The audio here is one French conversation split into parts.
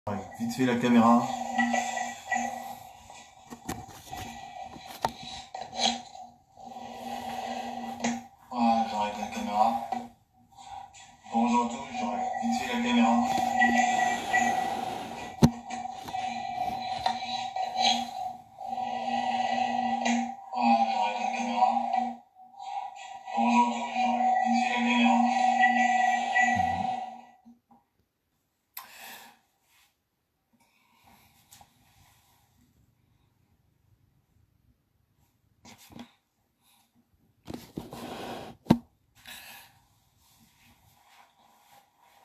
Vite fait la caméra. Voilà, j'arrête la caméra. Bonjour à tous, j'arrête vite fait la caméra. Voilà, j'arrête la caméra. Bonjour à tous, j'arrête vite fait la caméra.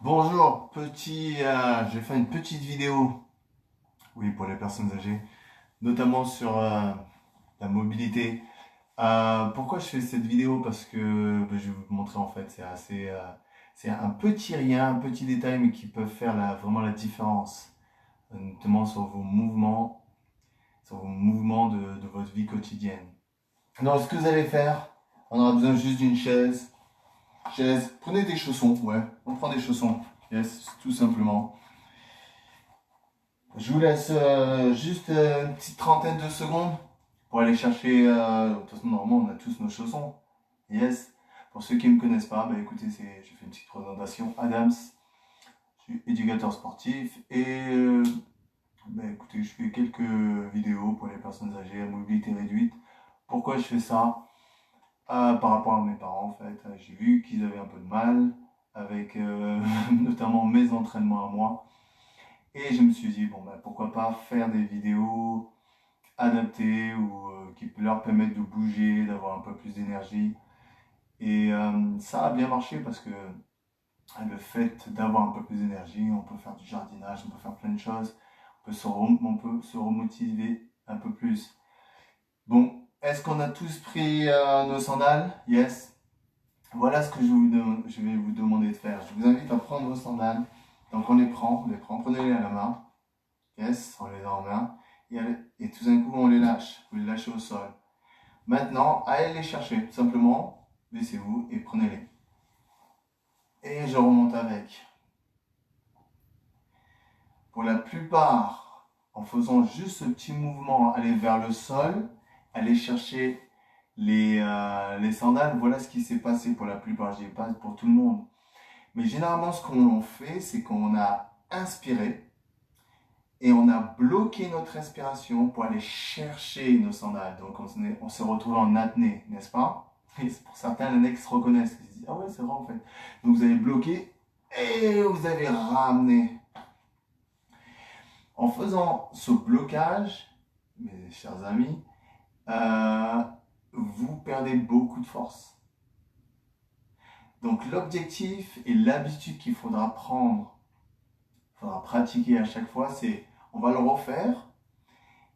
Bonjour, je vais faire une petite vidéo, oui, pour les personnes âgées, notamment sur la mobilité. Pourquoi je fais cette vidéo? Parce que je vais vous montrer en fait, c'est un petit rien, un petit détail, mais qui peut faire vraiment la différence, notamment sur vos mouvements de votre vie quotidienne. Alors, ce que vous allez faire, on aura besoin juste d'une chaise. Prenez des chaussons, ouais, on prend des chaussons, yes, tout simplement. Je vous laisse juste une petite trentaine de secondes pour aller chercher. De toute façon, normalement, on a tous nos chaussons. Yes. Pour ceux qui ne me connaissent pas, bah, écoutez, je fais une petite présentation. Adams, je suis éducateur sportif et bah, écoutez, je fais quelques vidéos pour les personnes âgées à mobilité réduite. Pourquoi je fais ça? Par rapport à mes parents, en fait. J'ai vu qu'ils avaient un peu de mal avec notamment mes entraînements à moi. Et je me suis dit, bon, bah, pourquoi pas faire des vidéos adaptées ou qui leur permettent de bouger, d'avoir un peu plus d'énergie. Et ça a bien marché parce que le fait d'avoir un peu plus d'énergie, on peut faire du jardinage, on peut faire plein de choses, on peut se remotiver un peu plus. Bon, est-ce qu'on a tous pris nos sandales? Yes. Voilà ce que je vais vous demander de faire. Je vous invite à prendre vos sandales. Donc on les prend, prenez-les à la main. Yes, on les a en main. Et tout d'un coup, on les lâche. Vous les lâchez au sol. Maintenant, allez les chercher. Tout simplement, baissez-vous et prenez-les. Et je remonte avec. Pour la plupart, en faisant juste ce petit mouvement, aller vers le sol, aller chercher les sandales, voilà ce qui s'est passé pour la plupart. Je dis pas pour tout le monde. Mais généralement, ce qu'on fait, c'est qu'on a inspiré et on a bloqué notre respiration pour aller chercher nos sandales. Donc, on se retrouve en apnée, n'est-ce pas? Et pour certains, les mecs se reconnaissent. Ils se disent, ah ouais, c'est vrai en fait. Donc, vous avez bloqué et vous avez ramené. En faisant ce blocage, mes chers amis, vous perdez beaucoup de force. Donc, l'objectif et l'habitude qu'il faudra prendre, il faudra pratiquer à chaque fois, c'est on va le refaire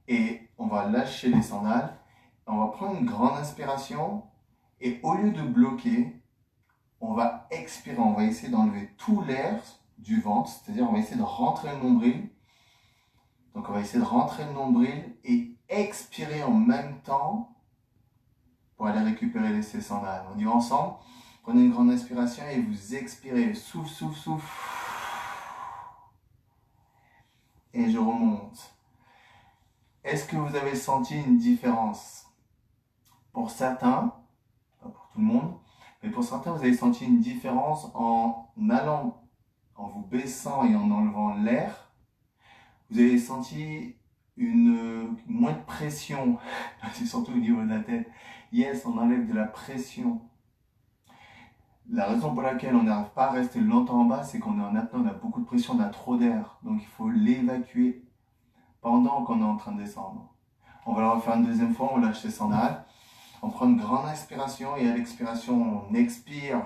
et on va lâcher les sandales. On va prendre une grande inspiration et au lieu de bloquer, on va expirer. On va essayer d'enlever tout l'air du ventre, c'est-à-dire on va essayer de rentrer le nombril. Donc on va essayer de rentrer le nombril et expirer en même temps pour aller récupérer ces sandales. On y va ensemble. Prenez une grande inspiration et vous expirez. Souffle, souffle, souffle. Et je remonte. Est-ce que vous avez senti une différence? Pour certains, pas pour tout le monde, mais pour certains, vous avez senti une différence en allant, en vous baissant et en enlevant l'air. Vous avez senti moins de pression, c'est surtout au niveau de la tête. Yes, on enlève de la pression. La raison pour laquelle on n'arrive pas à rester longtemps en bas, c'est qu'on est en apnée, on a beaucoup de pression, on a trop d'air. Donc il faut l'évacuer pendant qu'on est en train de descendre. On va le refaire une deuxième fois, on lâche les sandales. On prend une grande inspiration et à l'expiration, on expire.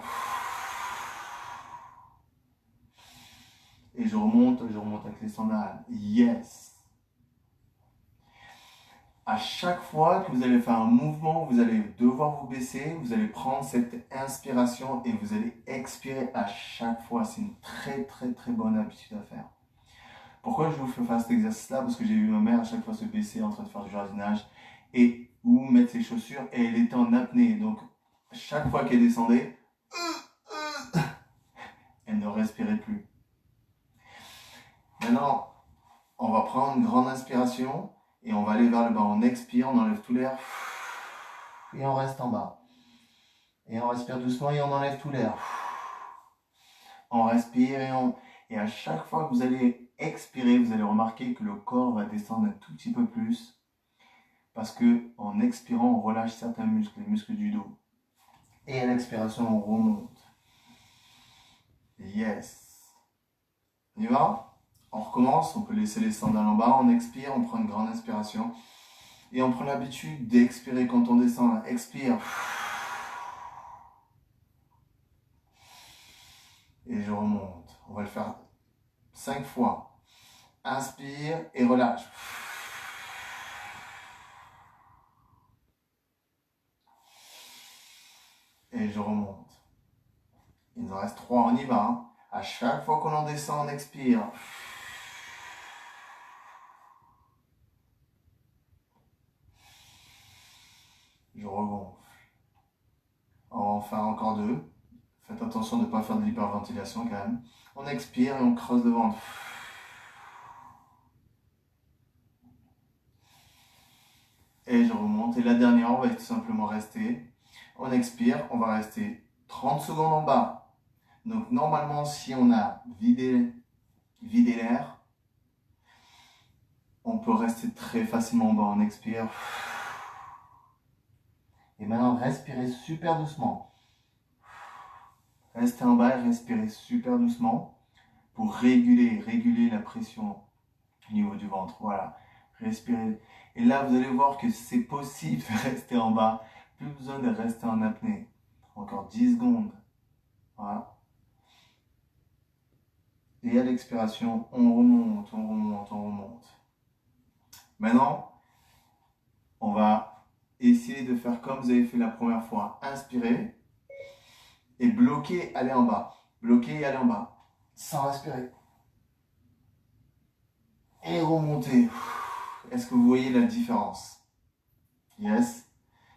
Et je remonte avec les sandales. Yes. À chaque fois que vous allez faire un mouvement, vous allez devoir vous baisser, vous allez prendre cette inspiration et vous allez expirer à chaque fois. C'est une très très très bonne habitude à faire. Pourquoi je vous fais faire cet exercice-là? Parce que j'ai vu ma mère à chaque fois se baisser en train de faire du jardinage et ou mettre ses chaussures et elle était en apnée. Donc chaque fois qu'elle descendait, elle ne respirait plus. Maintenant, On va prendre une grande inspiration et on va aller vers le bas. On expire, on enlève tout l'air et on reste en bas. Et on respire doucement et on enlève tout l'air. On respire et à chaque fois que vous allez expirer, vous allez remarquer que le corps va descendre un tout petit peu plus. Parce que en expirant, on relâche certains muscles, les muscles du dos. Et à l'expiration, on remonte. Yes. On y va? On recommence, on peut laisser les sandales en bas, on expire, on prend une grande inspiration. Et on prend l'habitude d'expirer quand on descend. Expire. Et je remonte. On va le faire 5 fois. Inspire et relâche. Et je remonte. Il nous en reste 3, on y va. Hein. À chaque fois qu'on en descend, on expire. Je regonfle. On va en faire encore 2. Faites attention de ne pas faire de l'hyperventilation quand même. On expire et on creuse le ventre. Et je remonte. Et la dernière, on va tout simplement rester. On expire, on va rester 30 secondes en bas. Donc normalement, si on a vidé l'air, on peut rester très facilement en bas. On expire. Et maintenant, respirez super doucement. Restez en bas et respirez super doucement pour réguler la pression au niveau du ventre. Voilà, respirez. Et là, vous allez voir que c'est possible de rester en bas. Plus besoin de rester en apnée. Encore 10 secondes. Voilà. Et à l'expiration, on remonte, on remonte, on remonte. Maintenant, on va essayer de faire comme vous avez fait la première fois. Inspirez et bloquer, aller en bas. Bloquer et aller en bas. Sans respirer. Et remonter. Est-ce que vous voyez la différence? Yes.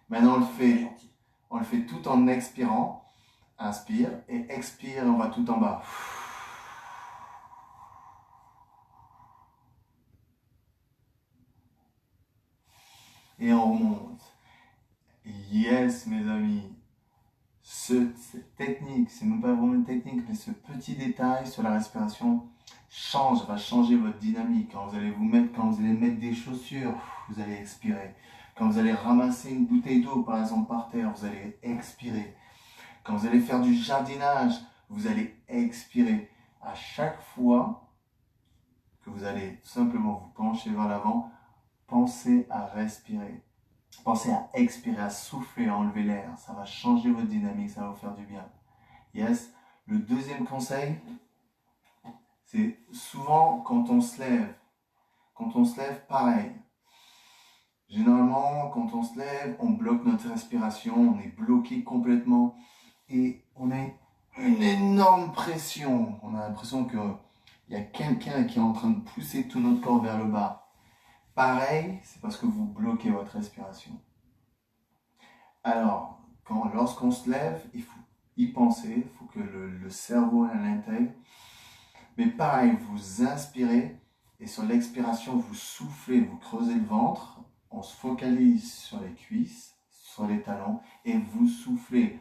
Maintenant, on le fait tout en expirant. Inspire et expire, on va tout en bas. Et on remonte. Yes, mes amis. Cette technique, c'est même pas vraiment une technique, mais ce petit détail sur la respiration va changer votre dynamique. Quand vous allez mettre des chaussures, vous allez expirer. Quand vous allez ramasser une bouteille d'eau, par exemple, par terre, vous allez expirer. Quand vous allez faire du jardinage, vous allez expirer. À chaque fois que vous allez simplement vous pencher vers l'avant, pensez à respirer. Pensez à expirer, à souffler, à enlever l'air. Ça va changer votre dynamique, ça va vous faire du bien. Yes. Le deuxième conseil, c'est souvent quand on se lève. Quand on se lève, pareil. Généralement, quand on se lève, on bloque notre respiration, on est bloqué complètement et on a une énorme pression. On a l'impression qu'il y a quelqu'un qui est en train de pousser tout notre corps vers le bas. Pareil, c'est parce que vous bloquez votre respiration. Alors, lorsqu'on se lève, il faut y penser, il faut que le cerveau l'intègre. Mais pareil, vous inspirez et sur l'expiration, vous soufflez, vous creusez le ventre. On se focalise sur les cuisses, sur les talons et vous soufflez.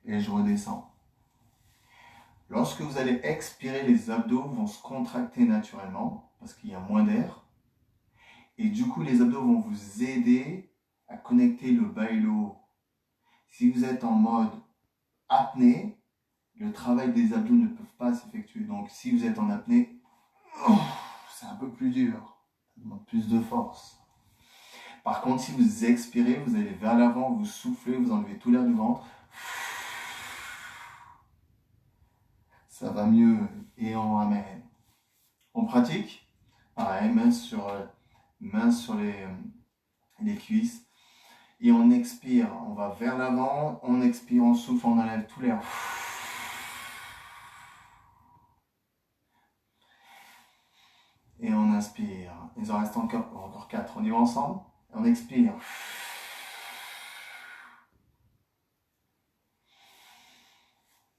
Et je redescends. Lorsque vous allez expirer, les abdos vont se contracter naturellement parce qu'il y a moins d'air. Et du coup, les abdos vont vous aider à connecter le bas et le haut. Si vous êtes en mode apnée, le travail des abdos ne peut pas s'effectuer. Donc, si vous êtes en apnée, c'est un peu plus dur. Ça demande plus de force. Par contre, si vous expirez, vous allez vers l'avant, vous soufflez, vous enlevez tout l'air du ventre. Ça va mieux et on ramène. On pratique. Pareil, main sur les cuisses. Et on expire. On va vers l'avant, on expire, on souffle, on enlève tout l'air. Et on inspire. Il en reste encore 4. On y va ensemble. On expire.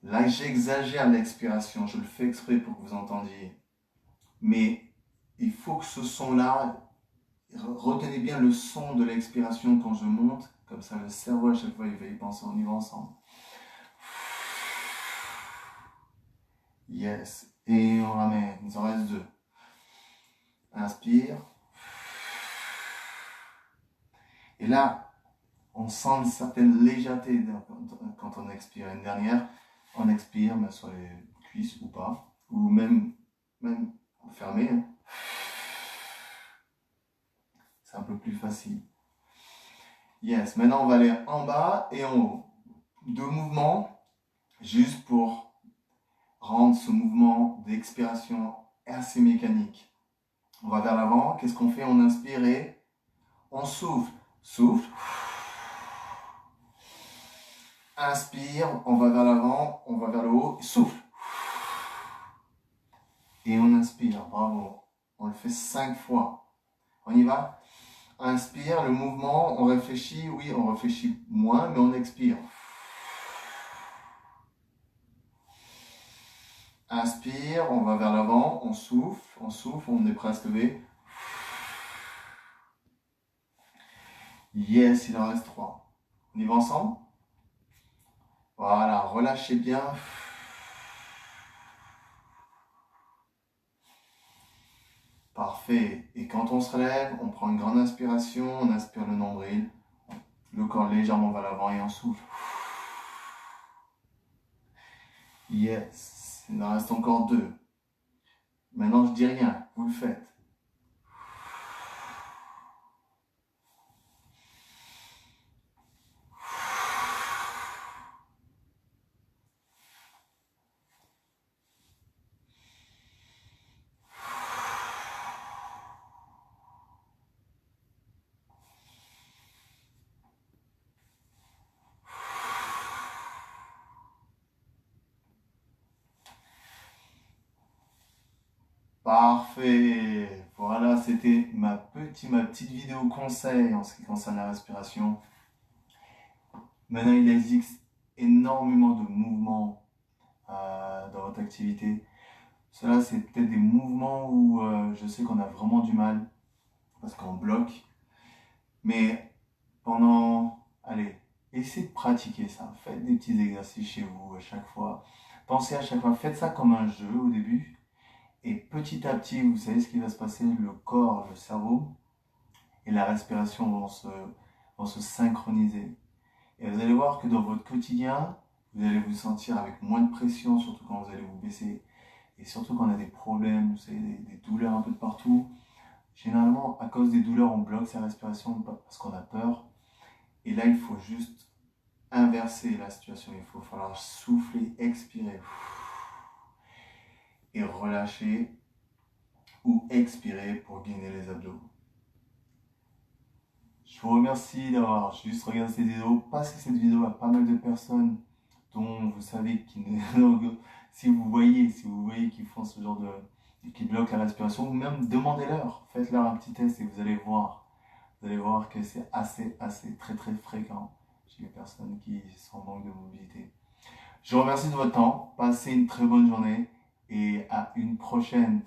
Là, j'exagère l'expiration, je le fais exprès pour que vous entendiez. Mais il faut que ce son-là, retenez bien le son de l'expiration quand je monte, comme ça le cerveau à chaque fois il va y penser, on y va ensemble. Yes. Et on ramène, il en reste 2. Inspire. Et là, on sent une certaine légèreté quand on expire. Une dernière, on expire, mais sur les cuisses ou pas, ou même fermé. C'est un peu plus facile. Yes, maintenant on va aller en bas et en haut. 2 mouvements, juste pour rendre ce mouvement d'expiration assez mécanique. On va vers l'avant, qu'est-ce qu'on fait? On inspire et on souffle. Souffle. Inspire, on va vers l'avant, on va vers le haut, souffle. Et on inspire, bravo. On le fait 5 fois. On y va? Inspire, le mouvement, on réfléchit, oui, on réfléchit moins, mais on expire. Inspire, on va vers l'avant, on souffle, on est presque levé. Yes, il en reste 3. On y va ensemble? Voilà, relâchez bien. Parfait. Et quand on se relève, on prend une grande inspiration, on inspire le nombril, le corps légèrement vers l'avant et on souffle. Yes, il en reste encore 2. Maintenant, je dis rien, vous le faites. Parfait. Voilà, c'était ma petite vidéo conseil en ce qui concerne la respiration. Maintenant, il existe énormément de mouvements dans votre activité. Cela, c'est peut-être des mouvements où je sais qu'on a vraiment du mal parce qu'on bloque. Mais allez, essayez de pratiquer ça. Faites des petits exercices chez vous à chaque fois. Pensez à chaque fois, faites ça comme un jeu au début. Et petit à petit, vous savez ce qui va se passer, le corps, le cerveau et la respiration vont se synchroniser. Et vous allez voir que dans votre quotidien, vous allez vous sentir avec moins de pression, surtout quand vous allez vous baisser. Et surtout quand on a des problèmes, vous savez, des douleurs un peu de partout. Généralement, à cause des douleurs, on bloque sa respiration parce qu'on a peur. Et là, il faut juste inverser la situation. Il faut falloir souffler, expirer. Et relâcher ou expirer pour gainer les abdos. Je vous remercie d'avoir juste regardé cette vidéo parce que cette vidéo a pas mal de personnes dont vous savez si vous voyez qu'ils font ce genre qui bloquent la respiration, ou même demandez-leur, faites-leur un petit test et vous allez voir que c'est assez très fréquent chez les personnes qui sont en manque de mobilité. Je vous remercie de votre temps, passez une très bonne journée et à une prochaine.